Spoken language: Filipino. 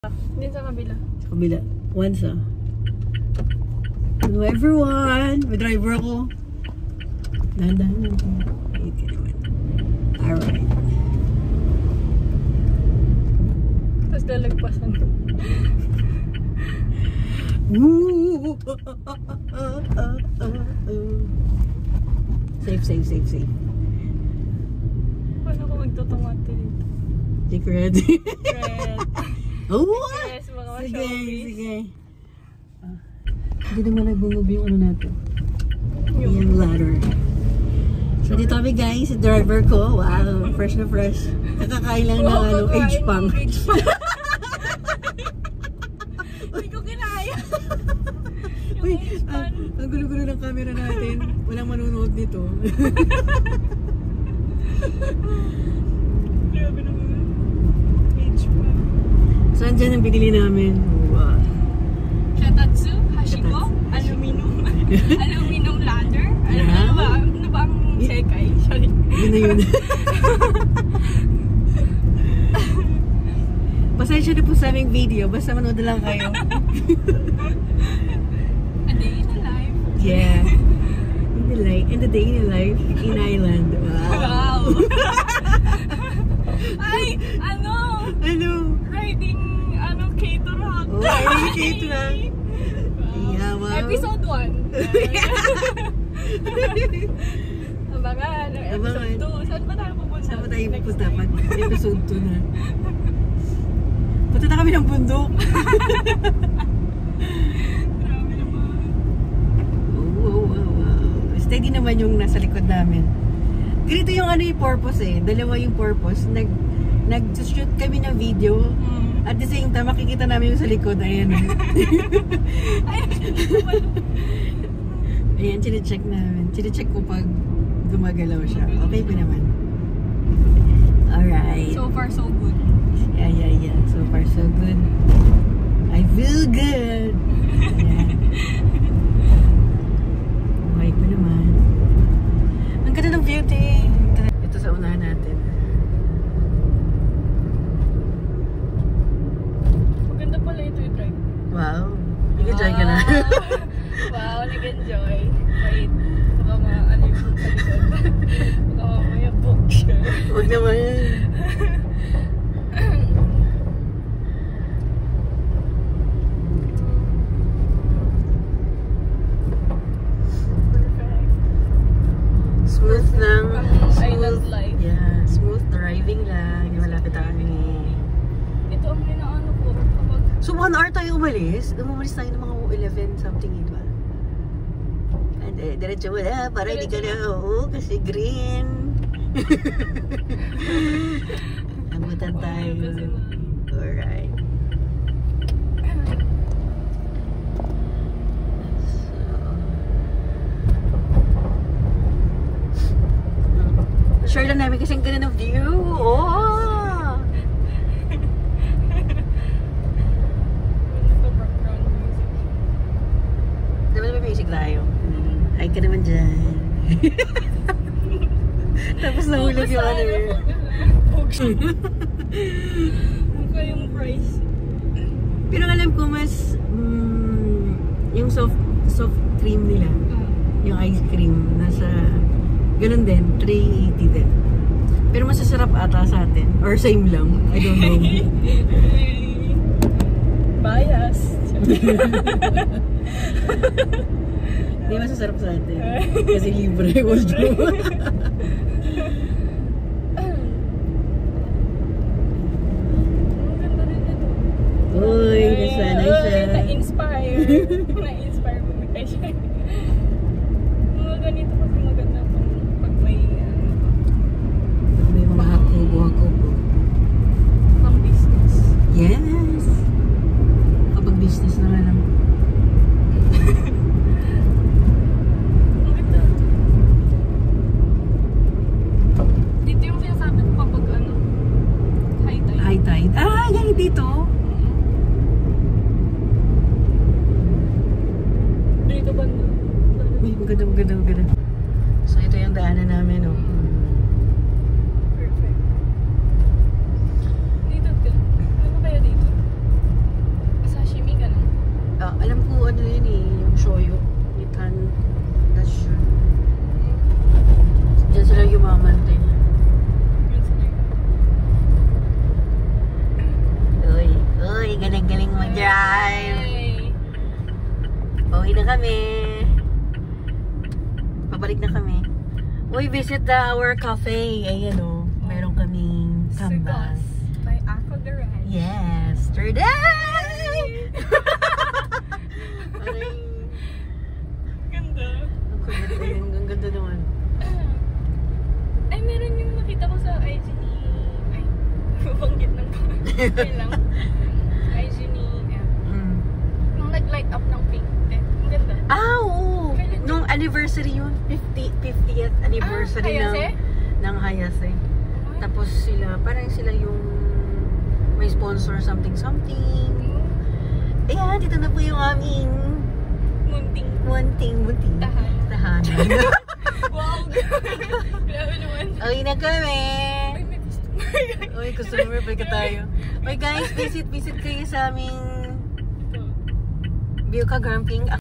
Din sa kabila. Sa kabila. Once Hello everyone! May driver ako. Dahan-dahan lang. Ito naman. Alright. Tapos lalagpasan. Woo! Safe. Paano ko magtutumate dito? Secret. Red. Oh! Yes, mga Sige. Hindi naman nag-move yung ano natin. Yung ladder. So dito kami guys, driver ko. Wow, fresh na fresh. Nakakain lang ng age pump. Hindi ko kinaya. Uy, ang gulo-gulo ng camera natin. Walang manunood nito. Grabe naman. Age pump. Saan dyan ang binili namin? Wow. Shatatsu, Hashiko, aluminum ladder. Yeah. Ano ba ang sekay? Sorry. Yun na yun. Pasensya na po sa aming video. Basta manood na lang kayo. A day in the life. Yeah. In the day in life in Ireland. Wow. Ay, ano? Riding, K-Turak. Oh, riding K-Turak. Wow. Yeah, wow. Episode 1. Abangan. Episode 2. Saan ba tayo pupunta? Saan ba tayo pupunta? Pag episode 2 na. Punta na kami ng bundok. Grabe naman. Wow. Steady naman yung nasa likod namin. Ganito yung yung purpose eh. Dalawa yung purpose. Nag-shoot kami ng video. At the same time, makikita namin yung sa likod. Ayan. Ayan, chine-check namin. Chine-check ko pag gumagalaw siya. Okay pa naman. Alright. So far, so good. Yeah. So far, so good. I feel good. Ayan. Okay pa naman. Ang ganda ng beauty. Ito sa unahan natin. Maganda pala ito yung drive. Wow. Nag-enjoy ka na. Wow, nag-enjoy. Wait. Baka ano yung sa likod. Baka mamaya book siya. Huwag naman. Smooth lang. Island life. Yeah, smooth driving lang. Malapit kami. Ito ang pinaano ko kapag... So 1 hour tayo umalis. Umalis tayo ng mga 11 something, di ba? And diretso mo na para hindi ka na kasi green. Abutan tayo. Alright. Share lang namin kasi ang ganda ng view. Oh! Dapat may music tayo. Ay ka naman dyan. Tapos nahulog yung ano eh. Mukha yung price. Pero alam ko mas yung soft cream nila. Yung ice cream nasa ganun din, 380 din. Pero masasarap ata sa atin. Or same lang. I don't know. Bias. Hindi masasarap sa atin. Kasi libre. Uy, nasanay siya. Na-inspire. Na-inspire mo siya. Mga ganito kasi maganda pag may mga hakubo. pang business. Yes! Kapag business na lang. Ang ganda. Dito yung sinasabi ko kapag high tide. High tide. Ah, yan dito. Choyo. Nitan. Dashan. Diyan sila yumaman din. Uy, galing-galing mag-drive. Uwi na kami. Pabalik na kami. Uy, visit our cafe. Ayan o. Meron kaming tambang. By Aqua Garage. Yes. Today! Ganda. Ang ganda naman. Ay, meron yung nakita ko sa IG ni... Ay, banggit ng pangalan lang. IG ni... Nung nag-light up ng pink. Ang ganda. Ah, oo. Nung anniversary yun. 50th anniversary ng Hayase. Tapos sila, parang sila yung may sponsor something. Ayan, dito na po yung aming munting tahanan. Wow! Grabe naman. Uwi na kami. Ay, may customer. Uy, customer, balik tayo. Uy guys, visit kayo sa aming Bioka Glamping.